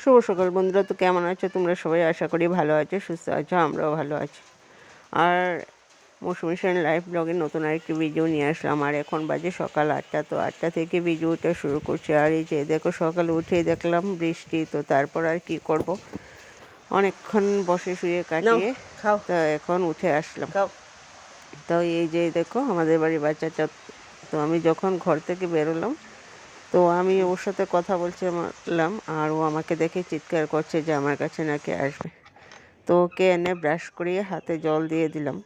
শুভ সকাল বন্ধুরা। তো কেমন আছো তোমরা সবাই? আশা করি ভালো আছো, সুস্থ আছো, আমরাও ভালো আছি। আর মৌসুমী সেন লাইভ ব্লগে নতুন আরেকটি ভিডিও নিয়ে আসলাম। আর এখন বাজে সকাল 8টা। তো 8টা থেকে ভিডিওটা শুরু করছি। আর এই যে দেখো, সকালে উঠেই দেখলাম বৃষ্টি। তো তারপর আর কি করব, অনেকক্ষণ বসে শুয়ে কাটিয়ে তো এখন উঠে আসলাম। তো এই যে দেখো আমাদের বাড়ির বাচ্চাটা। তো আমি যখন ঘর থেকে বেরোলাম, তো আমি ওর সাথে কথা বলছিলাম, আর ও আমাকে দেখে চিৎকার করছে যে আমার কাছে নাকি আসবে। তো ওকে এনে ব্রাশ করিয়ে হাতে জল দিয়ে দিলাম।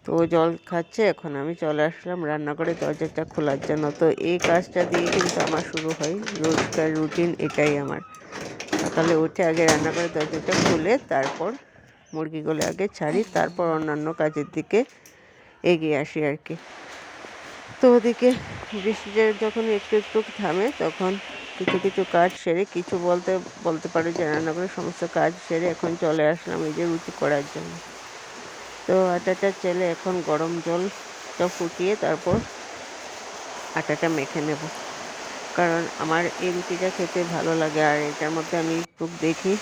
তো ও জল খাচ্ছে। এখন আমি চলে আসলাম রান্নাঘরে দরজাটা খোলার জন্য। তো এই কাজটা দিয়ে কিন্তু আমার শুরু হয় রোজকার রুটিন। এটাই আমার, সকালে উঠে আগে রান্নাঘরের দরজাটা খুলে তারপর মুরগিগুলো আগে ছাড়ি, তারপর অন্যান্য কাজের দিকে এগিয়ে আসি আর কি। তো ওদিকে বৃষ্টিটা যখন একটু একটু থামে তখন কিছু কিছু কাজ সেরে, কিছু বলতে পারো যে রান্নাঘরের সমস্ত কাজ সেরে এখন চলে আসলাম এই যে রুটি করার জন্য। তো আটাটা চেলে এখন গরম জলটা ফুটিয়ে তারপর আটাটা মেখে নেব, কারণ আমার এই রুটিটা খেতে ভালো লাগে। আর এটার মধ্যে আমি একটু দেখি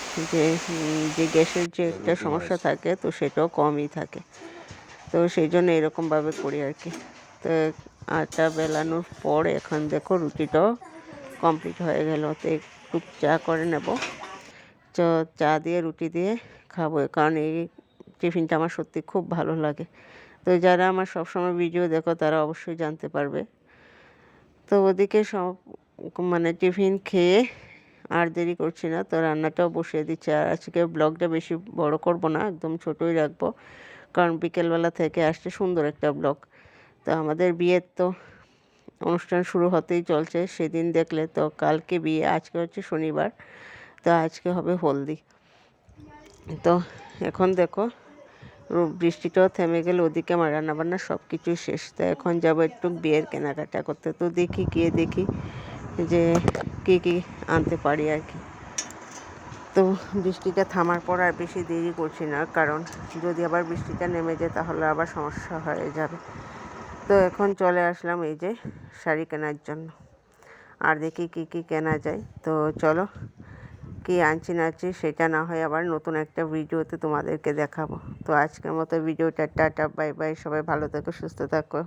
যে গ্যাসের যে একটা সমস্যা থাকে তো সেটাও কমই থাকে। তো সেই জন্য এরকমভাবে করি আর কি। তো আটা বেলানোর পর এখন দেখো রুটিটাও কমপ্লিট হয়ে গেল। তো একটু চা করে নেব, চা দিয়ে রুটি দিয়ে খাবো, কারণ এই টিফিনটা আমার সত্যি খুব ভালো লাগে। তো যারা আমার সবসময় ভিডিও দেখো তারা অবশ্যই জানতে পারবে। তো ওদিকে সব টিফিন খেয়ে আর দেরি করছি না, তো রান্নাটাও বসিয়ে দিচ্ছি। আর আজকে ব্লগটা বেশি বড় করব না, একদম ছোটই রাখবো, কারণ বিকেলবেলা থেকে আসছে সুন্দর একটা ব্লগ। তো আমাদের বিয়ের তো অনুষ্ঠান শুরু হতেই চলছে, সেদিন দেখলে তো কালকে বিয়ে, আজকে হচ্ছে শনিবার, তো আজকে হবে হলদি। তো এখন দেখো বৃষ্টিটাও থেমে গেলে ওদিকে আমার রান্নাবান্না সব কিছুই শেষ। তো এখন যাবো একটু বিয়ের কেনাকাটা করতে। তো গিয়ে দেখি যে কী কী আনতে পারি আর কি। তো বৃষ্টিটা থামার পর আর বেশি দেরি করছি না, কারণ যদি আবার বৃষ্টিটা নেমে যায় তাহলে আবার সমস্যা হয়ে যাবে। তো এখন চলে আসলাম এই যে শাড়ি কেনার জন্য। আর দেখি কী কী কেনা যায়। তো চলো, কি আনছি না আনছি সেটা না হয় আবার নতুন একটা ভিডিওতে তোমাদেরকে দেখাবো। তো আজকের মতো ভিডিওটা টাটা, বাই বাই, সবাই ভালো থেকো, সুস্থ থাকো।